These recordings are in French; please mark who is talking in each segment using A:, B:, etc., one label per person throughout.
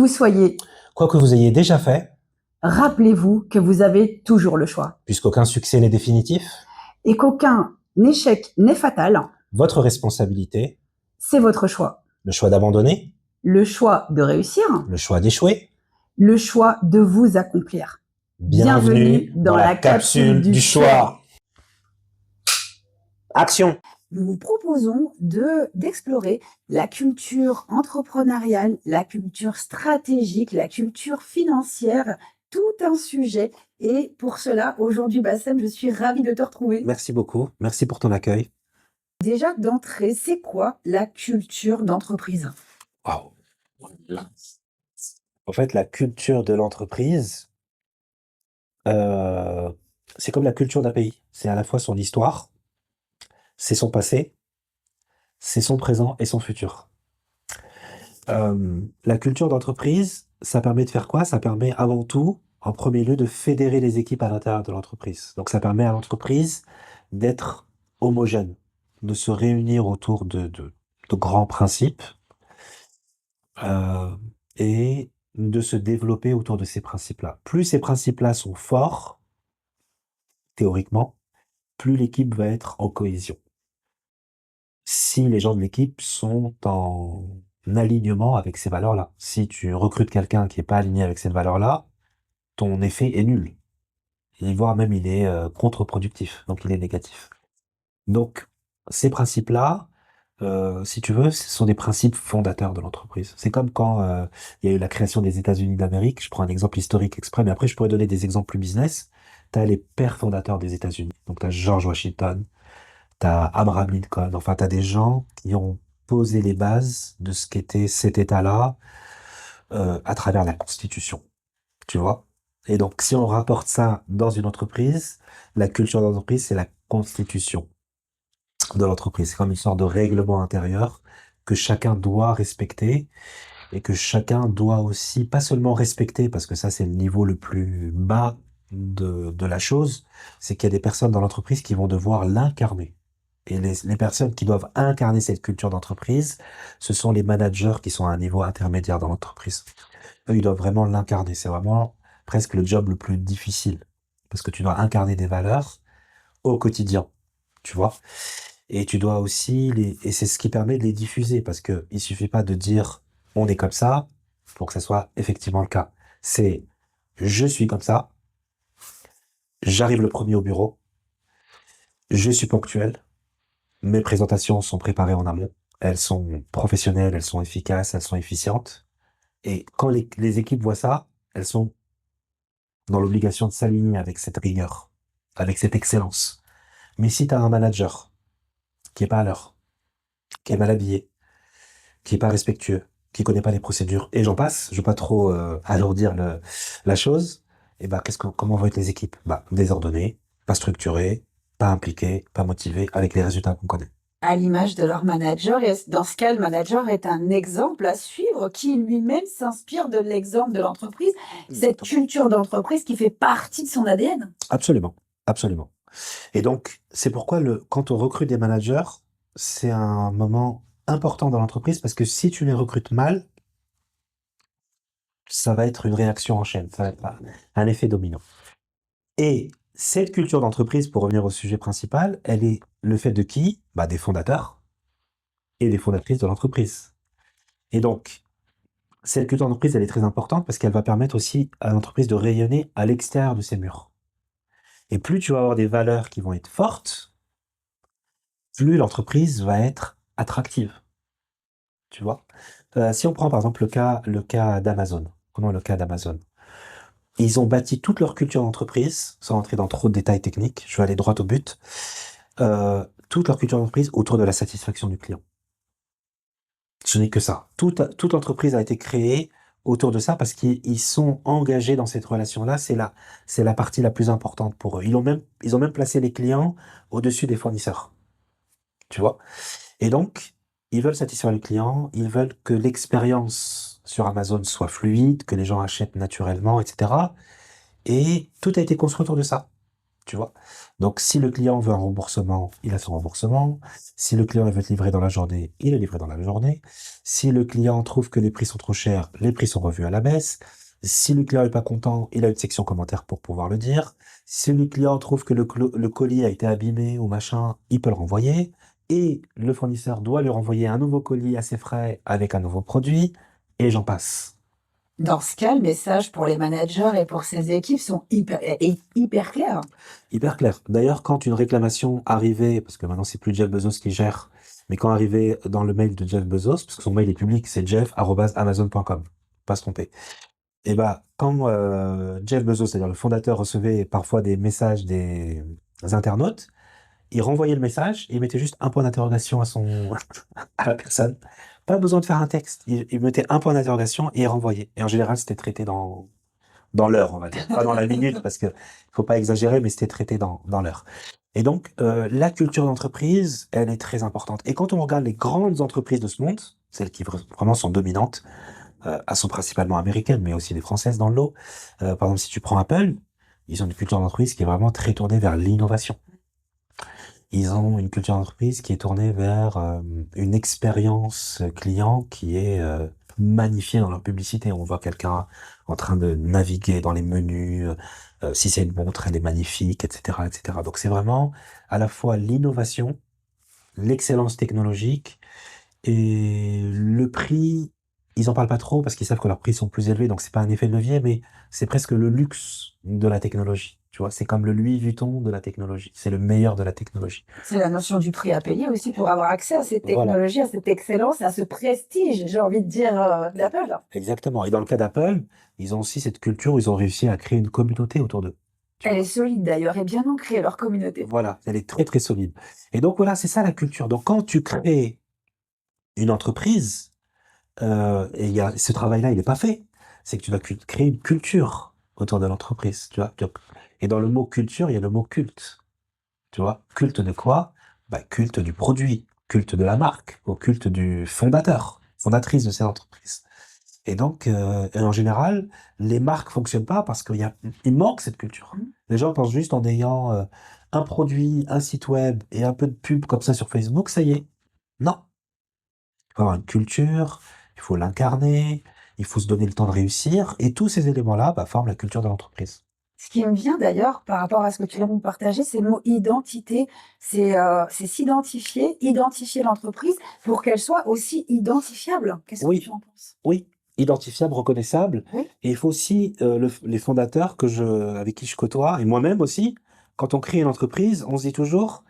A: vous soyez,
B: Quoi que vous ayez déjà fait,
A: rappelez-vous que vous avez toujours le choix
B: puisqu'aucun succès n'est définitif,
A: et qu'aucun échec n'est fatal.
B: votre responsabilité,
A: C'est votre choix.
B: le choix d'abandonner,
A: Le choix de réussir,
B: le choix d'échouer.
A: le choix de vous accomplir.
B: Bienvenue dans la capsule du choix. Action.
A: Nous vous proposons d'explorer la culture entrepreneuriale, la culture stratégique, la culture financière, tout un sujet. Et pour cela, aujourd'hui, Bassem, je suis ravie de te retrouver.
B: Merci beaucoup. Merci pour ton accueil.
A: Déjà, d'entrée, c'est quoi la culture d'entreprise?
B: Waouh. En fait, la culture de l'entreprise, c'est comme la culture d'un pays. C'est à la fois son histoire, c'est son passé, c'est son présent et son futur. La culture d'entreprise, ça permet de faire quoi? Ça permet avant tout, en premier lieu, de fédérer les équipes à l'intérieur de l'entreprise. Donc ça permet à l'entreprise d'être homogène, de se réunir autour de grands principes, heu et de se développer autour de ces principes-là. Plus ces principes-là sont forts, théoriquement, plus l'équipe va être en cohésion. Si les gens de l'équipe sont en alignement avec ces valeurs-là. Si tu recrutes quelqu'un qui est pas aligné avec ces valeurs-là, ton effet est nul. Et voire même il est, contre-productif, donc il est négatif. Donc ces principes-là, si tu veux, ce sont des principes fondateurs de l'entreprise. C'est comme quand, il y a eu la création des États-Unis d'Amérique. Je prends un exemple historique exprès, mais après je pourrais donner des exemples plus business. Tu as les pères fondateurs des États-Unis. Donc tu as George Washington, tu as Abraham Lincoln, enfin tu as des gens qui ont posé les bases de ce qu'était cet État-là, à travers la Constitution, tu vois? Et donc si on rapporte ça dans une entreprise, la culture d'entreprise, c'est la constitution de l'entreprise. C'est comme une sorte de règlement intérieur que chacun doit respecter et que chacun doit aussi, pas seulement respecter, parce que ça c'est le niveau le plus bas de la chose, c'est qu'il y a des personnes dans l'entreprise qui vont devoir l'incarner. Et les personnes qui doivent incarner cette culture d'entreprise, ce sont les managers qui sont à un niveau intermédiaire dans l'entreprise. Eux, ils doivent vraiment l'incarner. C'est vraiment presque le job le plus difficile. Parce que tu dois incarner des valeurs au quotidien. Tu vois? Et tu dois aussi et c'est ce qui permet de les diffuser. Parce que il suffit pas de dire on est comme ça pour que ça soit effectivement le cas. C'est je suis comme ça. J'arrive le premier au bureau. Je suis ponctuel. Mes présentations sont préparées en amont. Elles sont professionnelles, elles sont efficaces, elles sont efficientes. Et quand les équipes voient ça, elles sont dans l'obligation de s'aligner avec cette rigueur, avec cette excellence. Mais si tu as un manager qui est pas à l'heure, qui est mal habillé, qui est pas respectueux, qui connaît pas les procédures, et j'en passe, je veux pas trop alourdir la chose, et ben comment vont être les équipes? Bah désordonnées, pas structurées, pas impliquées, pas motivées, avec les résultats qu'on connaît.
A: À l'image de leur manager, et dans ce cas, le manager est un exemple à suivre qui lui-même s'inspire de l'exemple de l'entreprise, cette culture d'entreprise qui fait partie de son ADN.
B: Absolument, absolument. Et donc, c'est pourquoi quand on recrute des managers, c'est un moment important dans l'entreprise parce que si tu les recrutes mal, ça va être une réaction en chaîne, ça va être un effet domino. Et cette culture d'entreprise, pour revenir au sujet principal, elle est le fait de qui? Bah, des fondateurs et des fondatrices de l'entreprise. Et donc, cette culture d'entreprise, elle est très importante parce qu'elle va permettre aussi à l'entreprise de rayonner à l'extérieur de ses murs. Et plus tu vas avoir des valeurs qui vont être fortes, plus l'entreprise va être attractive. Tu vois? Si on prend par exemple le cas d'Amazon. Prenons le cas d'Amazon. Ils ont bâti toute leur culture d'entreprise, sans entrer dans trop de détails techniques, je vais aller droit au but, toute leur culture d'entreprise autour de la satisfaction du client. Ce n'est que ça. Toute l'entreprise a été créée autour de ça parce qu'ils sont engagés dans cette relation-là. C'est la partie la plus importante pour eux. Ils ont même placé les clients au-dessus des fournisseurs. Tu vois? Et donc, ils veulent satisfaire le client, ils veulent que l'expérience sur Amazon soit fluide, que les gens achètent naturellement, etc. Et tout a été construit autour de ça. tu vois? Donc, si le client veut un remboursement, il a son remboursement. Si le client il veut être livré dans la journée, il est livré dans la journée. Si le client trouve que les prix sont trop chers, les prix sont revus à la baisse. Si le client est pas content, il a une section commentaire pour pouvoir le dire. Si le client trouve que le colis a été abîmé ou machin, il peut le renvoyer. Et le fournisseur doit lui renvoyer un nouveau colis à ses frais avec un nouveau produit. Et j'en passe.
A: Dans ce cas, le message pour les managers et pour ces équipes est hyper clair.
B: Hyper clair. D'ailleurs, quand une réclamation arrivait, parce que maintenant c'est plus Jeff Bezos qui gère, mais quand arrivait dans le mail de Jeff Bezos, parce que son mail est public, c'est jeff@amazon.com, pas se tromper. Et bah, quand Jeff Bezos, c'est-à-dire le fondateur, recevait parfois des messages des internautes, il renvoyait le message et il mettait juste un point d'interrogation à son à la personne. Pas besoin de faire un texte. Il mettait un point d'interrogation et il renvoyait. Et en général, c'était traité dans l'heure, on va dire. Pas dans la minute, parce que faut pas exagérer, mais c'était traité dans l'heure. Et donc, la culture d'entreprise, elle est très importante. Et quand on regarde les grandes entreprises de ce monde, celles qui vraiment sont dominantes, elles sont principalement américaines, mais aussi des françaises dans le lot. Par exemple, si tu prends Apple, ils ont une culture d'entreprise qui est vraiment très tournée vers l'innovation. Ils ont une culture d'entreprise qui est tournée vers une expérience client qui est magnifiée dans leur publicité. On voit quelqu'un en train de naviguer dans les menus. Si c'est une montre, elle est magnifique, etc., etc. Donc c'est vraiment à la fois l'innovation, l'excellence technologique et le prix. Ils en parlent pas trop parce qu'ils savent que leurs prix sont plus élevés, donc c'est pas un effet de levier, mais c'est presque le luxe de la technologie. Tu vois, c'est comme le Louis Vuitton de la technologie. C'est le meilleur de la technologie.
A: C'est la notion du prix à payer aussi pour avoir accès à ces
B: Voilà,
A: technologies, à cette excellence, à ce prestige, j'ai envie de dire, d'Apple.
B: exactement. Et dans le cas d'Apple, ils ont aussi cette culture où ils ont réussi à créer une communauté autour d'eux. Tu
A: Elle est
B: vois.
A: solide d'ailleurs et bien ancrée, leur communauté.
B: Voilà, elle est très très solide. Et donc voilà, c'est ça la culture. Donc quand tu crées une entreprise, et ce travail-là, il n'est pas fait. C'est que tu vas créer une culture autour de l'entreprise, tu vois. Et dans le mot culture, il y a le mot culte, tu vois. Culte de quoi? Bah, culte du produit, culte de la marque, au culte du fondateur, fondatrice de cette entreprise. Et donc, et en général, les marques fonctionnent pas parce il manque cette culture.
A: Mmh.
B: Les gens pensent juste en ayant un produit, un site web et un peu de pub comme ça sur Facebook, ça y est. Non. Il faut avoir une culture, il faut l'incarner, il faut se donner le temps de réussir, et tous ces éléments-là, bah, forment la culture de l'entreprise.
A: Ce qui me vient d'ailleurs par rapport à ce que tu viens de nous partager, c'est le mot identité. C'est s'identifier, identifier l'entreprise pour qu'elle soit aussi identifiable. Qu'est-ce que tu
B: Oui,
A: en penses?
B: oui, identifiable, reconnaissable,
A: Oui,
B: et il faut aussi les fondateurs avec qui je côtoie, et moi-même aussi, quand on crée une entreprise, on se dit toujours,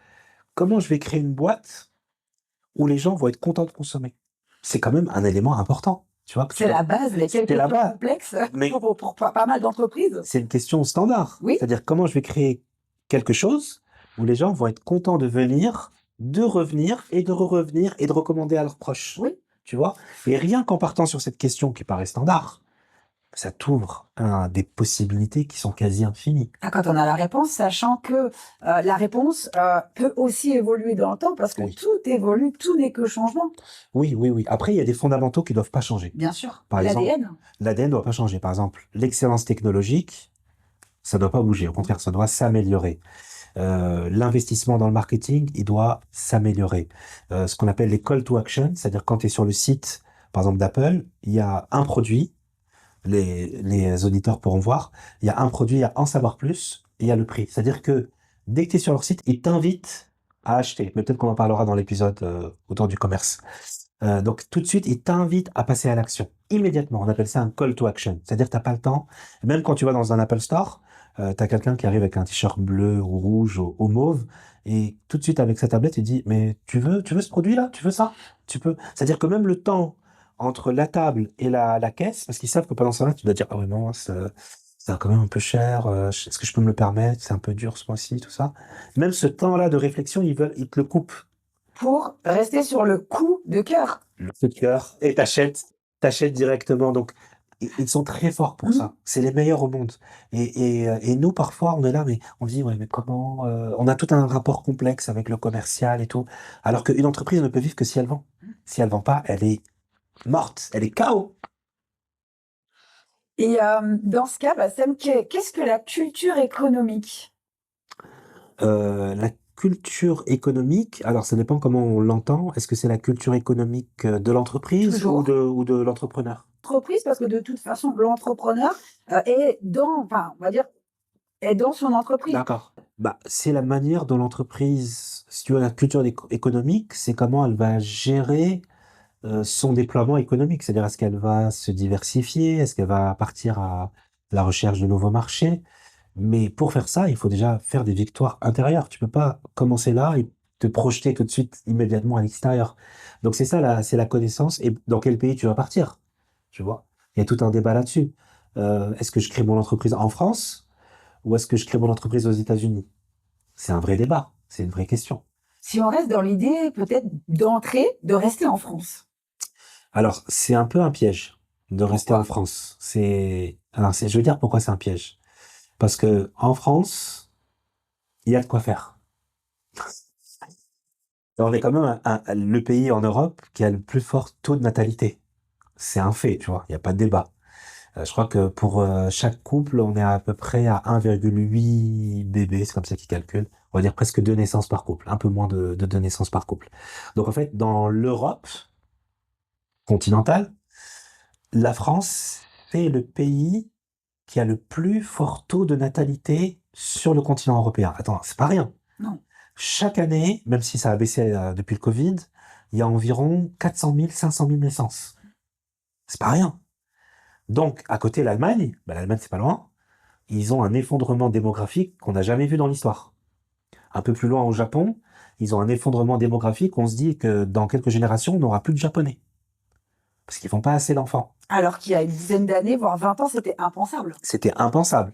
B: comment je vais créer une boîte où les gens vont être contents de consommer? C'est quand même un élément important, tu vois, que tu
A: c'est
B: dois.
A: la base, mais quelle
B: C'est
A: question
B: là-bas,
A: complexe
B: mais
A: pour pas mal d'entreprises.
B: c'est une question standard.
A: Oui,
B: C'est-à-dire comment je vais créer quelque chose où les gens vont être contents de venir, de revenir et de revenir et de recommander à leurs proches.
A: oui.
B: Tu vois? Et rien qu'en partant sur cette question qui paraît standard, ça t'ouvre des possibilités qui sont quasi infinies.
A: Ah, quand on a la réponse, sachant que la réponse peut aussi évoluer dans le temps parce que
B: Oui.
A: tout évolue, tout n'est que changement.
B: Oui, oui, oui. Après, il y a des fondamentaux qui doivent pas changer.
A: Bien sûr,
B: Par exemple,
A: l'ADN.
B: l'ADN doit pas changer. Par exemple, l'excellence technologique, ça doit pas bouger. Au contraire, ça doit s'améliorer. L'investissement dans le marketing, il doit s'améliorer. Ce qu'on appelle les call to action, c'est-à-dire quand tu es sur le site, par exemple d'Apple, il y a un produit, les auditeurs pourront voir, il y a un produit, il y a en savoir plus, et il y a le prix. C'est-à-dire que dès que tu es sur leur site, ils t'invitent à acheter. Mais peut-être qu'on en parlera dans l'épisode autour du commerce. Donc tout de suite, ils t'invitent à passer à l'action. Immédiatement, on appelle ça un call to action. C'est-à-dire que tu n'as pas le temps. Même quand tu vas dans un Apple Store, tu as quelqu'un qui arrive avec un t-shirt bleu ou rouge ou mauve, et tout de suite avec sa tablette, il dit, mais tu veux ce produit-là? Tu veux ça? Tu peux. C'est-à-dire que même le temps entre la table et la caisse, parce qu'ils savent que pendant ce temps-là, tu dois dire, ah ouais, non, c'est quand même un peu cher, est-ce que je peux me le permettre? C'est un peu dur ce mois-ci, tout ça. Même ce temps-là de réflexion, ils te le coupent.
A: Pour rester sur le coup de cœur.
B: Le coup de cœur, et t'achètes directement. Donc, ils sont très forts pour
A: Mmh.
B: ça. C'est les meilleurs au monde. Et nous, parfois, on est là, mais on dit, ouais, mais comment, on a tout un rapport complexe avec le commercial et tout. Alors qu'une entreprise ne peut vivre que si elle vend. Si elle vend pas, elle est morte, elle est KO.
A: Et dans ce cas, bah, Sam, qu'est-ce que la culture économique?
B: La culture économique, alors ça dépend comment on l'entend. Est-ce que c'est la culture économique de l'entreprise
A: Toujours.
B: ou de l'entrepreneur?
A: Entreprise, parce que de toute façon, l'entrepreneur, est dans enfin, on va dire, est dans son entreprise.
B: D'accord. Bah, c'est la manière dont l'entreprise, si tu veux, la culture économique, c'est comment elle va gérer son déploiement économique. C'est-à-dire, est-ce qu'elle va se diversifier? Est-ce qu'elle va partir à la recherche de nouveaux marchés? Mais pour faire ça, il faut déjà faire des victoires intérieures. Tu peux pas commencer là et te projeter tout de suite, immédiatement à l'extérieur. Donc c'est ça, c'est la connaissance et dans quel pays tu vas partir. Tu vois? Il y a tout un débat là-dessus. Est-ce que je crée mon entreprise en France ou est-ce que je crée mon entreprise aux États-Unis? C'est un vrai débat. C'est une vraie question.
A: Si on reste dans l'idée peut-être d'entrer, de rester en France.
B: Alors, c'est un peu un piège de rester en
A: Pourquoi?
B: France. Alors, je veux dire pourquoi c'est un piège. Parce que en France, il y a de quoi faire. On est quand même le pays en Europe qui a le plus fort taux de natalité. C'est un fait, tu vois. Il n'y a pas de débat. Je crois que pour chaque couple, on est à peu près à 1,8 bébés, c'est comme ça qu'ils calculent. On va dire presque 2 naissances par couple, un peu moins de 2 naissances par couple. Donc en fait, dans l'Europe continentale, la France, c'est le pays qui a le plus fort taux de natalité sur le continent européen. Attends, c'est pas rien.
A: Non.
B: Chaque année, même si ça a baissé depuis le Covid, il y a environ 400 000, 500 000 naissances. C'est pas rien. Donc, à côté, l'Allemagne, bah, l'Allemagne, c'est pas loin, ils ont un effondrement démographique qu'on n'a jamais vu dans l'histoire. Un peu plus loin, au Japon, ils ont un effondrement démographique, on se dit que dans quelques générations, on n'aura plus de Japonais. Parce qu'ils font pas assez d'enfants.
A: Alors qu'il y a une dizaine d'années, voire 20 ans, c'était impensable.
B: C'était impensable.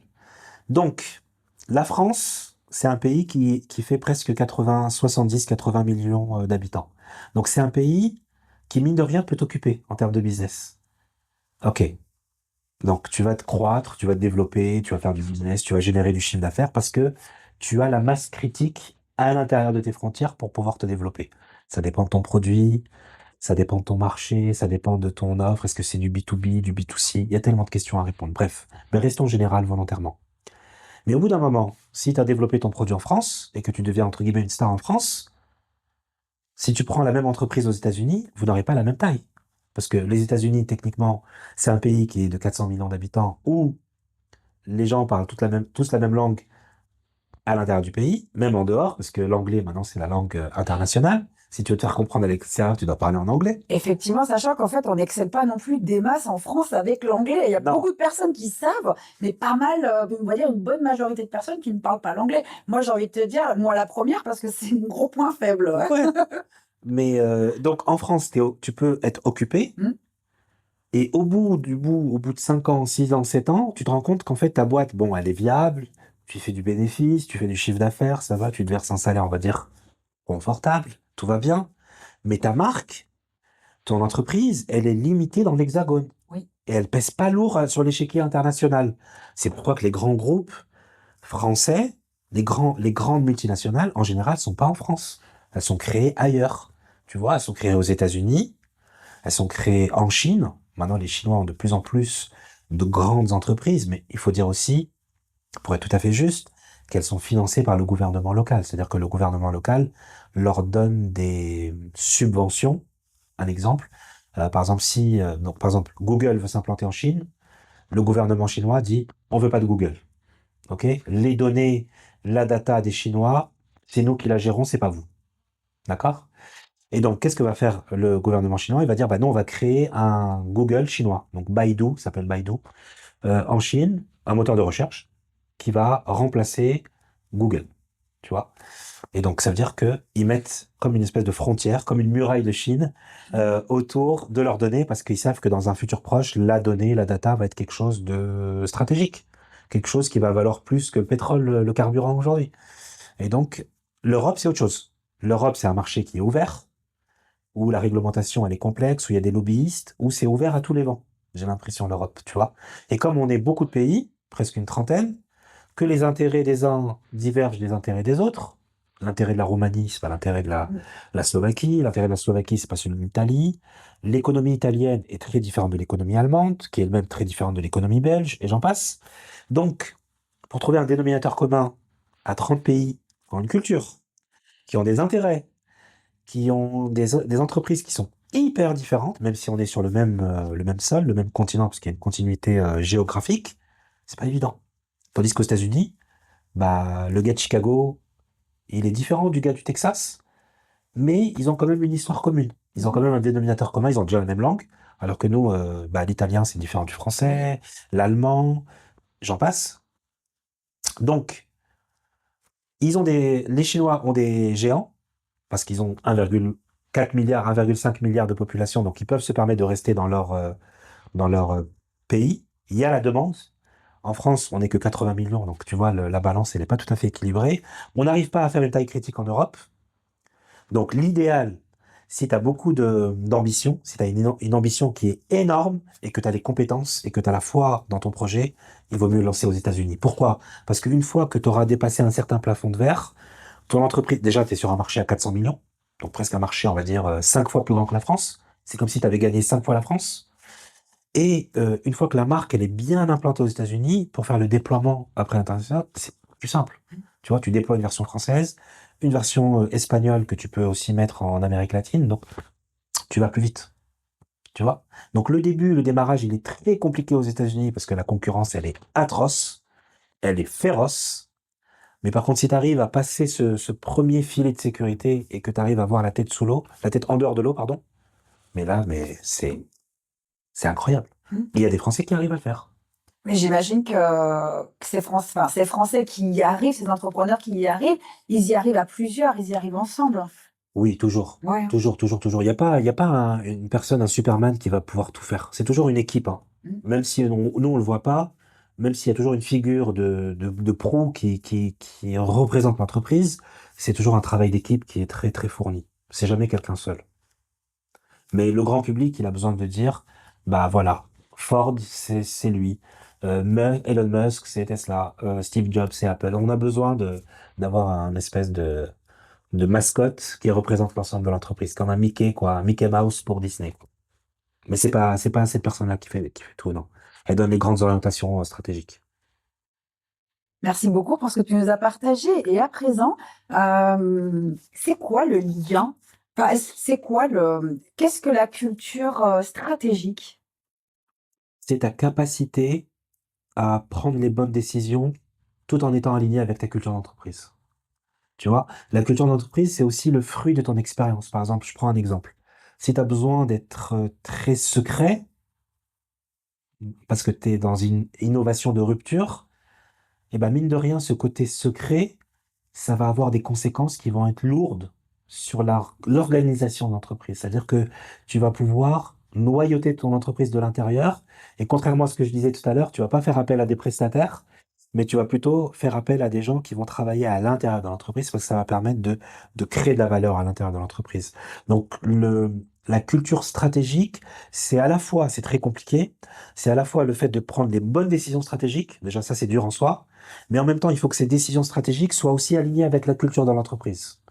B: Donc, la France, c'est un pays qui fait presque 80, 70, 80 millions d'habitants. Donc, c'est un pays qui, mine de rien, peut t'occuper en termes de business. Ok. Donc, tu vas te croître, tu vas te développer, tu vas faire du business, tu vas générer du chiffre d'affaires parce que tu as la masse critique à l'intérieur de tes frontières pour pouvoir te développer. Ça dépend de ton produit, ça dépend de ton marché, ça dépend de ton offre. Est-ce que c'est du B2B, du B2C? Il y a tellement de questions à répondre. Bref, mais restons général volontairement. Mais au bout d'un moment, si tu as développé ton produit en France et que tu deviens entre guillemets une star en France, si tu prends la même entreprise aux États-Unis, vous n'aurez pas la même taille. Parce que les États-Unis, techniquement, c'est un pays qui est de 400 millions d'habitants où les gens parlent tous la même langue à l'intérieur du pays, même en dehors, parce que l'anglais, maintenant, c'est la langue internationale. Si tu veux te faire comprendre à l'extérieur, tu dois parler en anglais.
A: Effectivement, sachant qu'en fait, on n'excelle pas non plus des masses en France avec l'anglais. Il y a
B: Non.
A: beaucoup de personnes qui savent, mais pas mal, on va dire une bonne majorité de personnes qui ne parlent pas l'anglais. Moi, j'ai envie de te dire, moi la première, parce que c'est un gros point faible.
B: Ouais. Mais donc en France, tu peux être occupé
A: Hmm.
B: et au bout de 5 ans, 6 ans, 7 ans, tu te rends compte qu'en fait ta boîte, bon, elle est viable, tu fais du bénéfice, tu fais du chiffre d'affaires, ça va, tu te verses un salaire, on va dire, confortable, tout va bien. Mais ta marque, ton entreprise, elle est limitée dans l'hexagone.
A: Oui.
B: Et elle pèse pas lourd sur l'échiquier international. C'est pourquoi que les grands groupes français, les grandes multinationales, en général, sont pas en France. Elles sont créées ailleurs. Tu vois, elles sont créées aux États-Unis, elles sont créées en Chine. Maintenant, les Chinois ont de plus en plus de grandes entreprises, mais il faut dire aussi, pour être tout à fait juste, qu'elles sont financées par le gouvernement local. C'est-à-dire que le gouvernement local leur donne des subventions. Un exemple, par exemple, donc, par exemple, Google veut s'implanter en Chine, le gouvernement chinois dit, on veut pas de Google. Ok? Les données, la data des Chinois, c'est nous qui la gérons, c'est pas vous. D'accord? Et donc, qu'est-ce que va faire le gouvernement chinois? Il va dire, bah non, on va créer un Google chinois. Donc, Baidu, ça s'appelle Baidu, en Chine, un moteur de recherche qui va remplacer Google. Tu vois? Et donc, ça veut dire que ils mettent comme une espèce de frontière, comme une muraille de Chine, autour de leurs données parce qu'ils savent que dans un futur proche, la donnée, la data va être quelque chose de stratégique. Quelque chose qui va valoir plus que le pétrole, le carburant aujourd'hui. Et donc, l'Europe, c'est autre chose. L'Europe, c'est un marché qui est ouvert, où la réglementation, elle est complexe, où il y a des lobbyistes, où c'est ouvert à tous les vents. J'ai l'impression, l'Europe, tu vois. Et comme on est beaucoup de pays, presque une trentaine, que les intérêts des uns divergent des intérêts des autres. L'intérêt de la Roumanie, c'est pas l'intérêt de la Slovaquie. L'intérêt de la Slovaquie, c'est pas celui de l'Italie. L'économie italienne est très différente de l'économie allemande, qui est elle-même très différente de l'économie belge, et j'en passe. Donc, pour trouver un dénominateur commun à 30 pays qui ont une culture, qui ont des intérêts, qui ont des entreprises qui sont hyper différentes, même si on est sur le même sol, le même continent, parce qu'il y a une continuité géographique, c'est pas évident. Tandis qu'aux États-Unis, bah, le gars de Chicago, il est différent du gars du Texas, mais ils ont quand même une histoire commune. Ils ont quand même un dénominateur commun, ils ont déjà la même langue, alors que nous, bah, l'italien, c'est différent du français, l'allemand, j'en passe. Donc, les Chinois ont des géants, parce qu'ils ont 1,4 milliard, 1,5 milliard de population, donc ils peuvent se permettre de rester dans leur pays. Il y a la demande. En France, on n'est que 80 millions, donc tu vois, la balance, elle n'est pas tout à fait équilibrée. On n'arrive pas à faire une taille critique en Europe. Donc l'idéal, si tu as beaucoup d'ambition, si tu as une ambition qui est énorme et que tu as les compétences et que tu as la foi dans ton projet, il vaut mieux lancer aux États-Unis. Pourquoi? Parce qu'une fois que tu auras dépassé un certain plafond de verre, ton entreprise, déjà, tu es sur un marché à 400 millions, donc presque un marché, on va dire, 5 fois plus grand que la France. C'est comme si tu avais gagné 5 fois la France. Et une fois que la marque elle est bien implantée aux États-Unis, pour faire le déploiement après l'international, c'est plus simple. Tu vois, tu déploies une version française, une version espagnole que tu peux aussi mettre en Amérique latine, donc tu vas plus vite. Tu vois? Donc le début, le démarrage, il est très compliqué aux États-Unis parce que la concurrence, elle est atroce, elle est féroce. Mais par contre, si tu arrives à passer ce premier filet de sécurité et que tu arrives à avoir la tête sous l'eau, la tête en dehors de l'eau, pardon, mais là, mais c'est incroyable.
A: Mm.
B: Il y a des Français qui arrivent à le faire.
A: Mais j'imagine que ces Français qui y arrivent, ces entrepreneurs qui y arrivent, ils y arrivent à plusieurs, ils y arrivent ensemble.
B: Oui, toujours.
A: Ouais.
B: Toujours, toujours, toujours. Il y a pas une personne, un Superman qui va pouvoir tout faire. C'est toujours une équipe, hein.
A: Mm.
B: Même si nous, on le voit pas, même s'il y a toujours une figure de pro qui représente l'entreprise, c'est toujours un travail d'équipe qui est très, très fourni. C'est jamais quelqu'un seul. Mais le grand public, il a besoin de dire, bah voilà, Ford, c'est lui. Elon Musk, c'est Tesla. Steve Jobs, c'est Apple. On a besoin d'avoir un espèce de mascotte qui représente l'ensemble de l'entreprise, comme un Mickey, quoi, un Mickey Mouse pour Disney. Mais c'est pas cette personne-là qui fait tout, non. Elle donne les grandes orientations stratégiques.
A: Merci beaucoup pour ce que tu nous as partagé. Et à présent, c'est quoi le lien? Enfin, qu'est-ce que la culture stratégique?
B: C'est ta capacité à prendre les bonnes décisions tout en étant aligné avec ta culture d'entreprise. Tu vois, la culture d'entreprise, c'est aussi le fruit de ton expérience. Par exemple, je prends un exemple. Si tu as besoin d'être très secret, parce que tu es dans une innovation de rupture, et ben mine de rien, ce côté secret, ça va avoir des conséquences qui vont être lourdes sur l'organisation de l'entreprise. C'est-à-dire que tu vas pouvoir noyauter ton entreprise de l'intérieur, et contrairement à ce que je disais tout à l'heure, tu vas pas faire appel à des prestataires, mais tu vas plutôt faire appel à des gens qui vont travailler à l'intérieur de l'entreprise parce que ça va permettre de créer de la valeur à l'intérieur de l'entreprise. Donc, la culture stratégique, c'est à la fois, c'est très compliqué, c'est à la fois le fait de prendre des bonnes décisions stratégiques, déjà ça c'est dur en soi, mais en même temps, il faut que ces décisions stratégiques soient aussi alignées avec la culture de l'entreprise.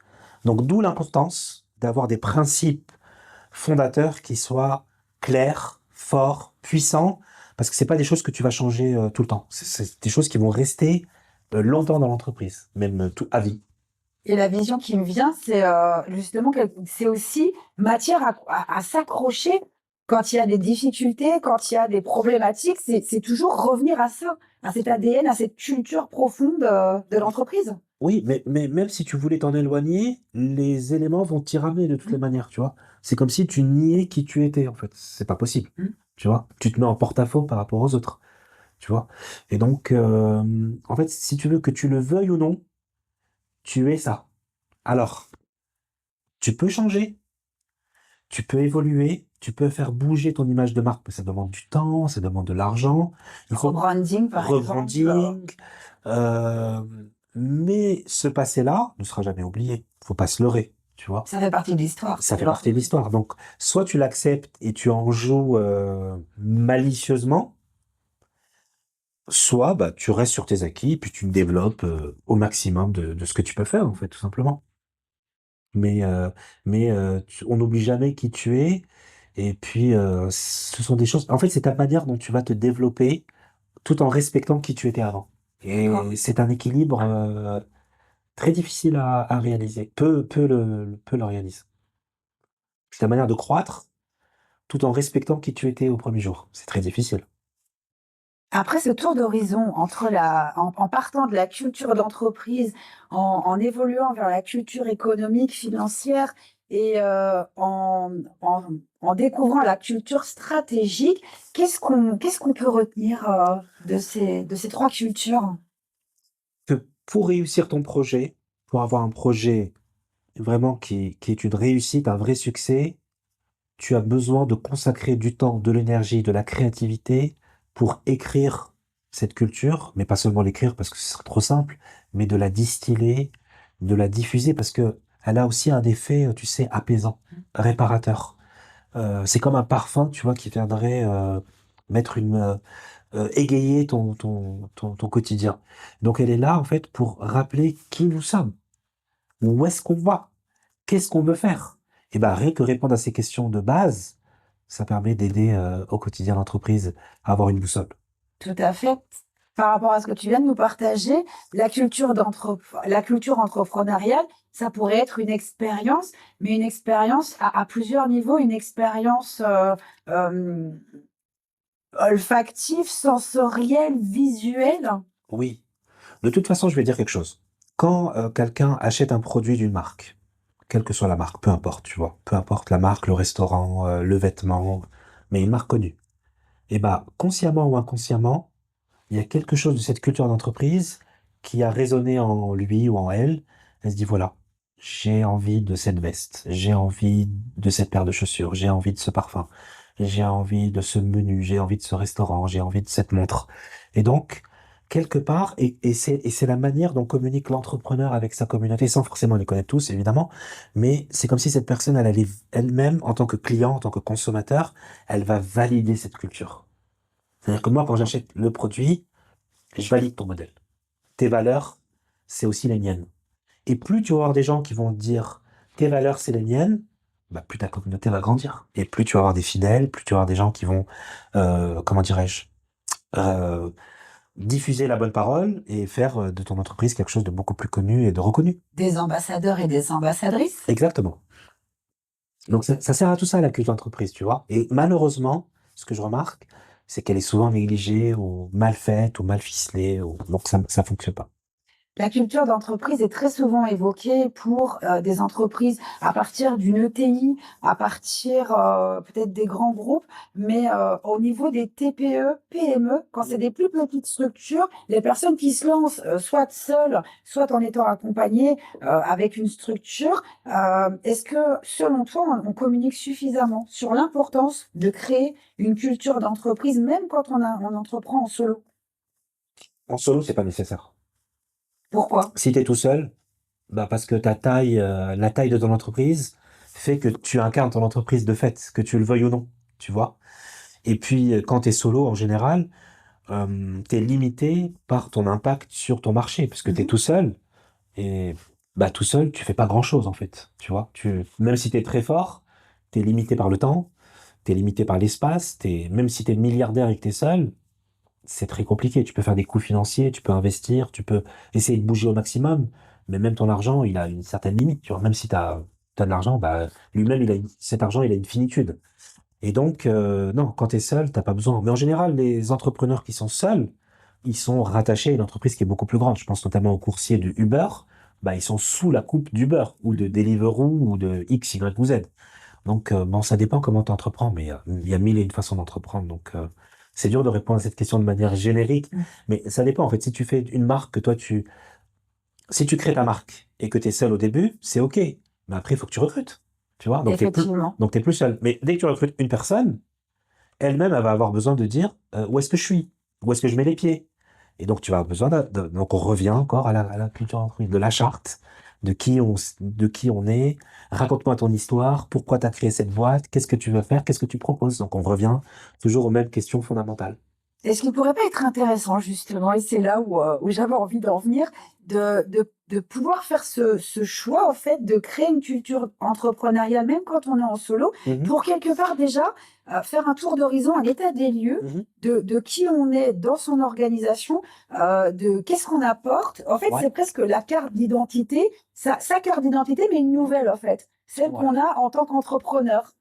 B: Donc, d'où l'importance d'avoir des principes fondateurs qui soient clairs, forts, puissants, parce que c'est pas des choses que tu vas changer tout le temps. C'est des choses qui vont rester longtemps dans l'entreprise, même tout à vie.
A: Et la vision qui me vient, c'est justement que c'est aussi matière à s'accrocher quand il y a des difficultés, quand il y a des problématiques. C'est toujours revenir à ça, à cet ADN, à cette culture profonde de l'entreprise.
B: Oui, mais même si tu voulais t'en éloigner, les éléments vont t'y ramener de toutes les
A: Mm.
B: manières, tu vois. C'est comme si tu niais qui tu étais, en fait. C'est pas possible,
A: Mm.
B: tu vois. Tu te mets en porte-à-faux par rapport aux autres, tu vois. Et donc, en fait, si tu veux que tu le veuilles ou non, tu es ça. Alors, tu peux changer, tu peux évoluer, tu peux faire bouger ton image de marque, mais ça demande du temps, ça demande de l'argent. Il faut
A: Rebranding, par exemple.
B: rebranding. euh, mais ce passé-là ne sera jamais oublié. Faut pas se leurrer, tu vois.
A: Ça fait partie de l'histoire
B: Ça
A: de
B: fait partie de
A: l'entreprise.
B: l'histoire. Donc, soit tu l'acceptes et tu en joues malicieusement, soit bah, tu restes sur tes acquis et puis tu développes au maximum de ce que tu peux faire, en fait, tout simplement. Mais, on n'oublie jamais qui tu es. Et puis, ce sont des choses. En fait, c'est ta manière dont tu vas te développer tout en respectant qui tu étais avant.
A: D'accord.
B: Et c'est un équilibre Très difficile à réaliser. Peu le réalisent. C'est la manière de croître tout en respectant qui tu étais au premier jour. C'est très difficile.
A: Après ce tour d'horizon entre en partant de la culture d'entreprise, en évoluant vers la culture économique, financière et en en découvrant la culture stratégique, qu'est-ce qu'on peut retenir, de ces 3 cultures?
B: Que pour réussir ton projet, pour avoir un projet vraiment qui est une réussite, un vrai succès, tu as besoin de consacrer du temps, de l'énergie, de la créativité pour écrire cette culture, mais pas seulement l'écrire parce que ce serait trop simple, mais de la distiller, de la diffuser parce que elle a aussi un effet, tu sais, apaisant, réparateur. C'est comme un parfum, tu vois, qui viendrait mettre égayer ton quotidien. Donc elle est là en fait pour rappeler qui nous sommes, où est-ce qu'on va, qu'est-ce qu'on veut faire. Et ben rien que répondre à ces questions de base, ça permet d'aider au quotidien l'entreprise à avoir une boussole.
A: Tout à fait. Par rapport à ce que tu viens de nous partager, la culture entrepreneuriale, ça pourrait être une expérience, mais une expérience à plusieurs niveaux, une expérience, hem, olfactive, sensorielle, visuelle.
B: Oui. De toute façon, je vais dire quelque chose. Quand quelqu'un achète un produit d'une marque, quelle que soit la marque, peu importe, tu vois, peu importe la marque, le restaurant, le vêtement, mais une marque connue. Et ben, consciemment ou inconsciemment, il y a quelque chose de cette culture d'entreprise qui a résonné en lui ou en elle. Elle se dit, voilà, j'ai envie de cette veste, j'ai envie de cette paire de chaussures, j'ai envie de ce parfum, j'ai envie de ce menu, j'ai envie de ce restaurant, j'ai envie de cette montre. Et donc, quelque part, et c'est la manière dont communique l'entrepreneur avec sa communauté, sans forcément les connaître tous, évidemment, mais c'est comme si cette personne, elle allait elle-même, en tant que client, en tant que consommateur, elle va valider cette culture. C'est-à-dire que moi, quand j'achète le produit, je valide ton modèle. Tes valeurs, c'est aussi les miennes. Et plus tu vas avoir des gens qui vont te dire tes valeurs, c'est les miennes, bah, plus ta communauté va grandir. Et plus tu vas avoir des fidèles, plus tu vas avoir des gens qui vont, comment dirais-je, euh, diffuser la bonne parole et faire de ton entreprise quelque chose de beaucoup plus connu et de reconnu.
A: Des ambassadeurs et des ambassadrices.
B: Exactement. Donc ça sert à tout ça, la culture d'entreprise, tu vois. Et malheureusement, ce que je remarque, c'est qu'elle est souvent négligée ou mal faite ou mal ficelée. Donc ça fonctionne pas.
A: La culture d'entreprise est très souvent évoquée pour, des entreprises à partir d'une ETI, à partir, peut-être des grands groupes, mais, au niveau des TPE, PME, quand c'est des plus petites structures, les personnes qui se lancent, soit seules, soit en étant accompagnées, avec une structure, est-ce que selon toi, on communique suffisamment sur l'importance de créer une culture d'entreprise, même quand on entreprend en solo?
B: En solo, c'est pas nécessaire.
A: Pourquoi?
B: Si tu es tout seul, bah parce que la taille de ton entreprise fait que tu incarnes ton entreprise de fait, que tu le veuilles ou non, tu vois. Et puis quand tu es solo en général, tu es limité par ton impact sur ton marché, parce que tu es
A: Mmh.
B: tout seul et bah tout seul, tu fais pas grand-chose en fait, tu vois. Même si tu es très fort, tu es limité par le temps, tu es limité par l'espace, même si tu es milliardaire et que tu es seul, c'est très compliqué. Tu peux faire des coûts financiers, tu peux investir, tu peux essayer de bouger au maximum, mais même ton argent, il a une certaine limite. Tu vois, même si tu as de l'argent, bah, lui-même, cet argent, il a une finitude. Et donc, non, quand tu es seul, t'as pas besoin. Mais en général, les entrepreneurs qui sont seuls, ils sont rattachés à une entreprise qui est beaucoup plus grande. Je pense notamment aux coursiers de Uber. Bah, ils sont sous la coupe d'Uber ou de Deliveroo ou de X, Y ou Z. Donc, bon, ça dépend comment tu entreprends, mais il y a mille et une façons d'entreprendre. Donc, c'est dur de répondre à cette question de manière générique,
A: Mmh.
B: mais ça dépend. En fait, si tu fais une marque que toi, si tu crées ta marque et que tu es seul au début, c'est OK. Mais après, il faut que tu recrutes. Tu vois?
A: Effectivement.
B: Donc, t'es plus seul. Mais dès que tu recrutes une personne, elle-même, elle va avoir besoin de dire où est-ce que je suis? Où est-ce que je mets les pieds? Et donc, tu vas avoir besoin donc, on revient encore à la culture d'entreprise, de la charte, de qui on est. Raconte-moi ton histoire. Pourquoi tu as créé cette boîte? Qu'est-ce que tu veux faire? Qu'est-ce que tu proposes? Donc, on revient toujours aux mêmes questions fondamentales.
A: Est-ce qu'il pourrait pas être intéressant justement, et c'est là où j'avais envie d'en venir, de de pouvoir faire ce choix, en fait, de créer une culture entrepreneuriale, même quand on est en solo,
B: Mhm.
A: pour quelque part déjà faire un tour d'horizon, un état des lieux
B: Mhm.
A: de qui on est dans son organisation, de qu'est-ce qu'on apporte. En fait,
B: Ouais.
A: c'est presque la carte d'identité, sa carte d'identité, mais une nouvelle, en fait, celle
B: Ouais.
A: qu'on a en tant qu'entrepreneur.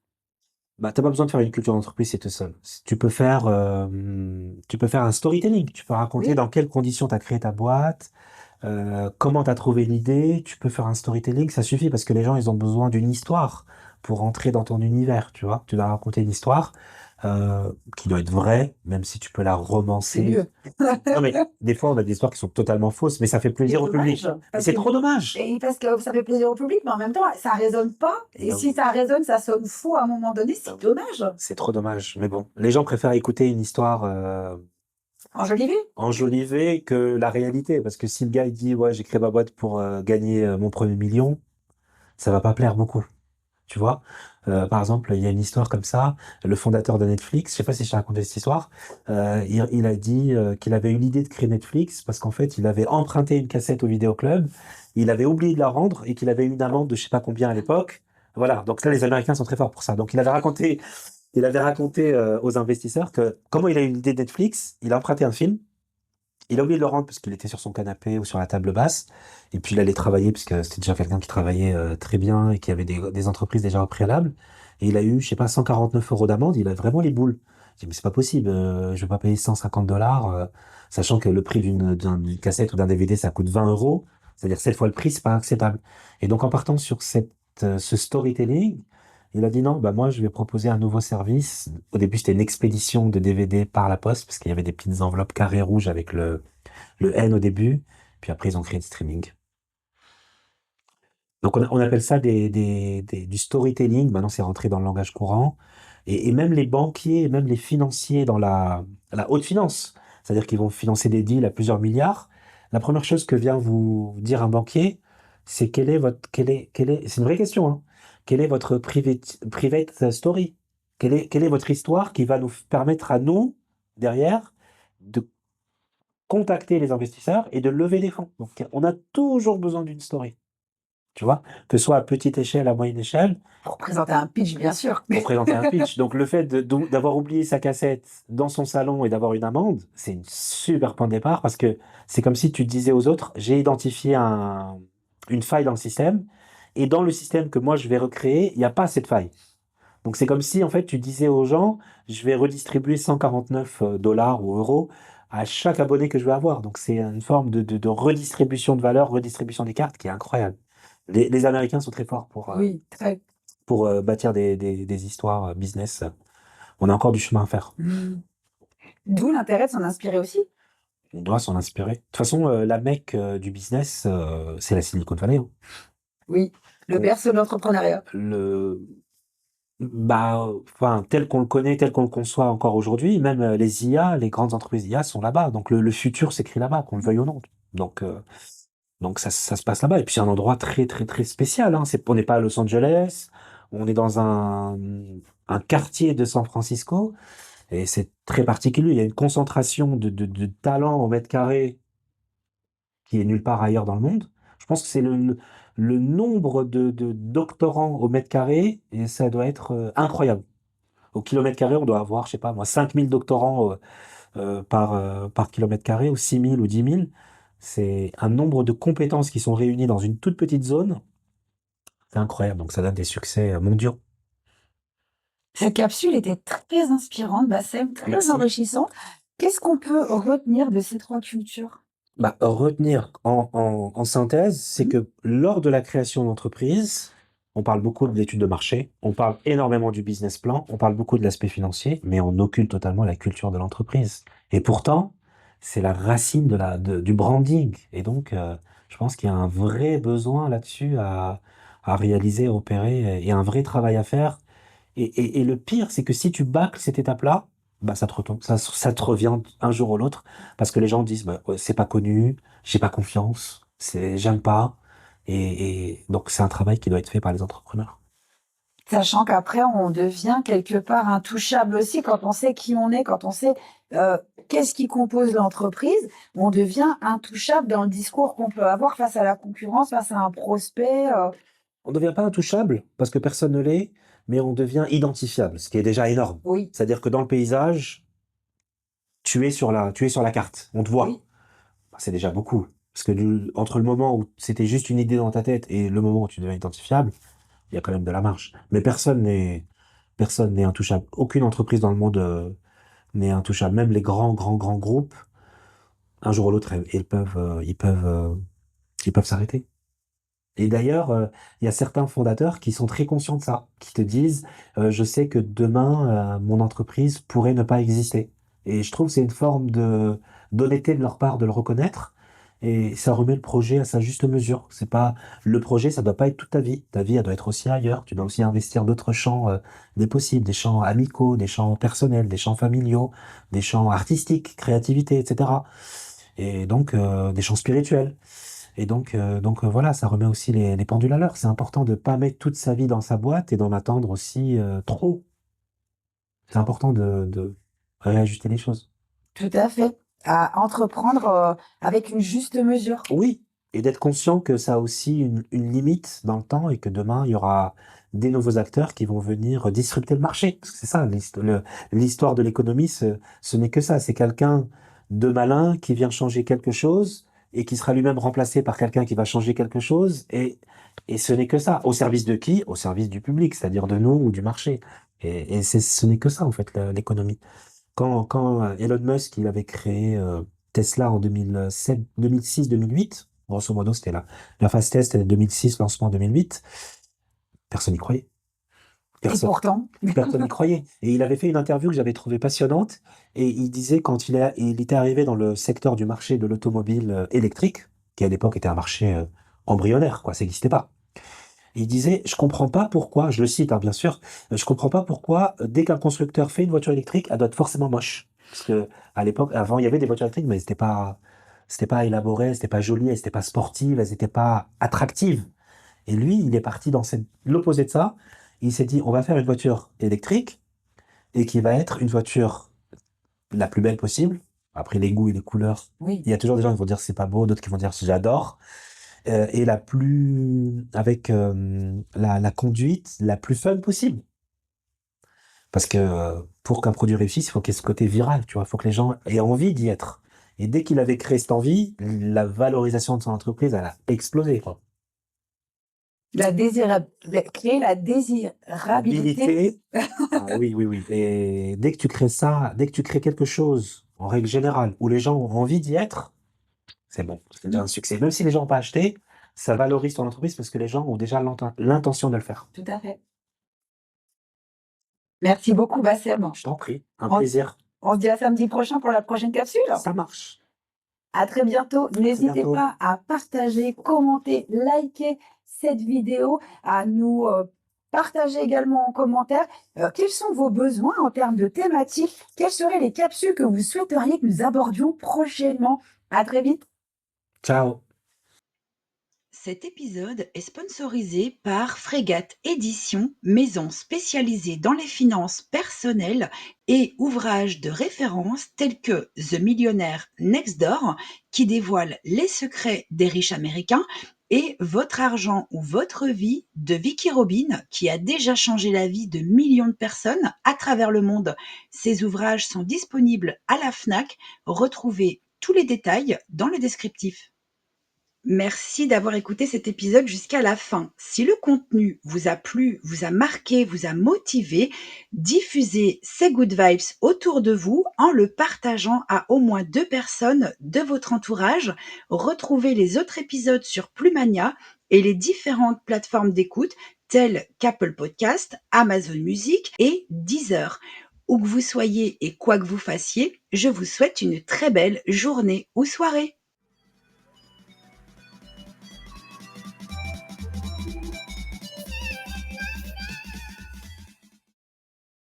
B: Bah, t'as pas besoin de faire une culture d'entreprise, c'est tout seul. Tu peux faire un storytelling. Tu peux raconter
A: Oui,
B: dans quelles conditions tu as créé ta boîte, comment tu as trouvé l'idée. Tu peux faire un storytelling, ça suffit parce que les gens, ils ont besoin d'une histoire pour entrer dans ton univers, tu vois. Tu dois raconter une histoire qui doit être vraie, même si tu peux la
A: c'est
B: romancer.
A: mieux.
B: Non, mais des fois, on a des histoires qui sont totalement fausses, mais ça fait
A: C'est
B: plaisir au
A: dommage,
B: public. Mais
A: parce
B: c'est
A: que,
B: trop dommage.
A: et parce que ça fait plaisir au public, mais en même temps, ça résonne pas. Et
B: Non,
A: si ça résonne, ça sonne faux à un moment donné, c'est dommage.
B: c'est trop dommage. Mais bon, les gens préfèrent écouter une histoire
A: Enjolivé.
B: enjolivée que la réalité. Parce que si le gars il dit ouais j'ai créé ma boîte pour gagner mon premier million, ça va pas plaire beaucoup. Tu vois? Par exemple, il y a une histoire comme ça. Le fondateur de Netflix, je sais pas si je t'ai raconté cette histoire, il a dit qu'il avait eu l'idée de créer Netflix parce qu'en fait il avait emprunté une cassette au vidéoclub, il avait oublié de la rendre et qu'il avait eu une amende de je sais pas combien à l'époque. Voilà. Donc là les Américains sont très forts pour ça. Donc il avait raconté aux investisseurs que comment il a eu l'idée de Netflix, il a emprunté un film. Il a oublié de le rendre parce qu'il était sur son canapé ou sur la table basse. Et puis il allait travailler parce que c'était déjà quelqu'un qui travaillait très bien et qui avait des entreprises déjà au préalable. Et il a eu, je sais pas, 149 euros d'amende. Il a vraiment les boules. Je dis, mais c'est pas possible. Je vais pas payer 150 dollars, sachant que le prix d'une cassette ou d'un DVD, ça coûte 20 euros. C'est-à-dire 7 fois le prix, c'est pas acceptable. Et donc en partant sur ce storytelling, il a dit non, bah moi je vais proposer un nouveau service. Au début, c'était une expédition de DVD par la poste parce qu'il y avait des petites enveloppes carrées rouges avec le N au début. Puis après, ils ont créé le streaming. Donc on appelle ça du storytelling. Maintenant, c'est rentré dans le langage courant. Et même les banquiers, et même les financiers dans la haute finance, c'est-à-dire qu'ils vont financer des deals à plusieurs milliards. La première chose que vient vous dire un banquier, c'est c'est une vraie question, hein. Quelle est votre private story? Quelle est votre histoire qui va nous permettre à nous, derrière, de contacter les investisseurs et de lever des fonds. Donc, on a toujours besoin d'une story, tu vois, que ce soit à petite échelle, à moyenne échelle,
A: Pour présenter un pitch, bien sûr.
B: pour présenter un pitch. Donc, le fait d'avoir oublié sa cassette dans son salon et d'avoir une amende, c'est une super point de départ parce que c'est comme si tu disais aux autres, j'ai identifié une faille dans le système et dans le système que moi je vais recréer, il n'y a pas cette faille. Donc c'est comme si en fait tu disais aux gens, je vais redistribuer 149 dollars ou euros à chaque abonné que je vais avoir. Donc c'est une forme de redistribution de valeur, redistribution des cartes qui est incroyable. Les Américains sont très forts
A: Oui, très.
B: pour bâtir des histoires business. On a encore du chemin à faire.
A: D'où l'intérêt de s'en inspirer aussi.
B: On doit s'en inspirer. De toute façon, la mecque du business, c'est la Silicon Valley, hein.
A: Oui, le berceau de l'entrepreneuriat.
B: Le, Bah, enfin, tel qu'on le connaît, tel qu'on le conçoit encore aujourd'hui, même les IA, les grandes entreprises IA sont là-bas. Donc le futur s'écrit là-bas, qu'on le veuille ou non. Donc, euh, donc ça se passe là-bas. Et puis c'est un endroit très très très spécial, hein. On n'est pas à Los Angeles, on est dans un quartier de San Francisco et c'est très particulier. Il y a une concentration de talents au mètre carré qui est nulle part ailleurs dans le monde. Je pense que c'est le nombre de doctorants au mètre carré et ça doit être incroyable. Au kilomètre carré, on doit avoir, je sais pas moi, 5000 doctorants par kilomètre carré, ou 6000 ou 10 000. C'est un nombre de compétences qui sont réunies dans une toute petite zone. C'est incroyable. Donc ça donne des succès mondiaux.
A: Cette capsule était très inspirante, Bassem, très
B: Merci.
A: enrichissante. Qu'est-ce qu'on peut retenir de ces trois cultures?
B: Bah, retenir en synthèse, c'est
A: Mhm.
B: que lors de la création d'entreprise, on parle beaucoup de l'étude de marché, on parle énormément du business plan, on parle beaucoup de l'aspect financier, mais on occulte totalement la culture de l'entreprise. Et pourtant, c'est la racine du branding. Et donc, je pense qu'il y a un vrai besoin là-dessus à réaliser, à opérer, et un vrai travail à faire. Et le pire, c'est que si tu bâcles cette étape-là, bah ça te retombe, ça te revient un jour ou l'autre, parce que les gens disent, bah, ouais, c'est pas connu, j'ai pas confiance, j'aime pas, et donc c'est un travail qui doit être fait par les entrepreneurs.
A: Sachant qu'après, on devient quelque part intouchable aussi quand on sait qui on est, quand on sait qu'est-ce qui compose l'entreprise, on devient intouchable dans le discours qu'on peut avoir face à la concurrence, face à un prospect.
B: On ne devient pas intouchable parce que personne ne l'est, mais on devient identifiable, ce qui est déjà énorme.
A: Oui,
B: C'est-à-dire que dans le paysage, tu es sur la carte, on te voit.
A: oui,
B: Bah, c'est déjà beaucoup. Parce que entre le moment où c'était juste une idée dans ta tête et le moment où tu deviens identifiable, il y a quand même de la marge. Mais personne n'est intouchable. Aucune entreprise dans le monde n'est intouchable. Même les grands, grands, grands groupes, un jour ou l'autre, ils peuvent s'arrêter. Et d'ailleurs, il y a certains fondateurs qui sont très conscients de ça, qui te disent, je sais que demain, mon entreprise pourrait ne pas exister. Et je trouve que c'est une forme de d'honnêteté de leur part de le reconnaître. Et ça remet le projet à sa juste mesure. C'est pas le projet, ça doit pas être toute ta vie. Ta vie, elle doit être aussi ailleurs. Tu dois aussi investir d'autres champs des possibles, des champs amicaux, des champs personnels, des champs familiaux, des champs artistiques, créativité, etc. Et donc des champs spirituels. Et donc voilà, ça remet aussi les pendules à l'heure. C'est important de pas mettre toute sa vie dans sa boîte et d'en attendre aussi trop. C'est important de réajuster les choses.
A: tout à fait. À entreprendre avec une juste mesure.
B: Oui, et d'être conscient que ça a aussi une limite dans le temps et que demain, il y aura des nouveaux acteurs qui vont venir disrupter le marché. Parce que c'est ça, l'histoire de l'économie, ce n'est que ça. C'est quelqu'un de malin qui vient changer quelque chose et qui sera lui-même remplacé par quelqu'un qui va changer quelque chose. Et ce n'est que ça. Au service de qui? Au service du public, c'est-à-dire de nous ou du marché. Et ce n'est que ça, en fait, l'économie. Quand Elon Musk, il avait créé Tesla en 2007, 2006, 2008, grosso modo, c'était la phase test, c'était 2006, lancement 2008, personne n'y croyait.
A: Et
B: Personne.
A: pourtant,
B: Personne n'y croyait. Et il avait fait une interview que j'avais trouvée passionnante, et il disait quand il était arrivé dans le secteur du marché de l'automobile électrique, qui à l'époque était un marché embryonnaire, quoi, ça n'existait pas. Il disait, je comprends pas pourquoi, je le cite, hein, bien sûr, je comprends pas pourquoi, dès qu'un constructeur fait une voiture électrique, elle doit être forcément moche. Parce que, à l'époque, avant, il y avait des voitures électriques, mais c'était pas élaboré, c'était pas joli, elles étaient pas sportives, elles étaient pas attractives. Et lui, il est parti dans l'opposé de ça. Il s'est dit, on va faire une voiture électrique et qui va être une voiture la plus belle possible. Après, les goûts et les couleurs.
A: oui.
B: Il y a toujours des gens qui vont dire c'est pas beau, d'autres qui vont dire j'adore. Et la plus avec la conduite la plus fun possible. Parce que pour qu'un produit réussisse, il faut qu'il y ait ce côté viral, tu vois, il faut que les gens aient envie d'y être. Et dès qu'il avait créé cette envie, la valorisation de son entreprise, elle a explosé, quoi.
A: Créer la désirabilité.
B: Habilité, ah oui, oui, oui. Et dès que tu crées ça, dès que tu crées quelque chose, en règle générale, où les gens ont envie d'y être, c'est bon, c'est déjà un succès. Même si les gens n'ont pas acheté, ça valorise ton entreprise parce que les gens ont déjà l'intention de le faire.
A: Tout à fait. Merci beaucoup, Bassem.
B: Je t'en prie, un
A: On,
B: plaisir.
A: on se dit à samedi prochain pour la prochaine capsule.
B: Ça marche.
A: À très bientôt.
B: À très
A: N'hésitez
B: bientôt.
A: pas à partager, commenter, liker cette vidéo, à nous partager également en commentaire quels sont vos besoins en termes de thématiques, quelles seraient les capsules que vous souhaiteriez que nous abordions prochainement. À très vite.
B: Ciao.
C: Cet épisode est sponsorisé par Frégate Éditions, maison spécialisée dans les finances personnelles et ouvrages de référence tels que The Millionaire Next Door, qui dévoile les secrets des riches américains, et Votre argent ou votre vie de Vicky Robin, qui a déjà changé la vie de millions de personnes à travers le monde. Ces ouvrages sont disponibles à la FNAC. Retrouvez tous les détails dans le descriptif. Merci d'avoir écouté cet épisode jusqu'à la fin. Si le contenu vous a plu, vous a marqué, vous a motivé, diffusez ces good vibes autour de vous en le partageant à au moins 2 personnes de votre entourage. Retrouvez les autres épisodes sur Plumania et les différentes plateformes d'écoute telles qu'Apple Podcast, Amazon Music et Deezer. Où que vous soyez et quoi que vous fassiez, je vous souhaite une très belle journée ou soirée.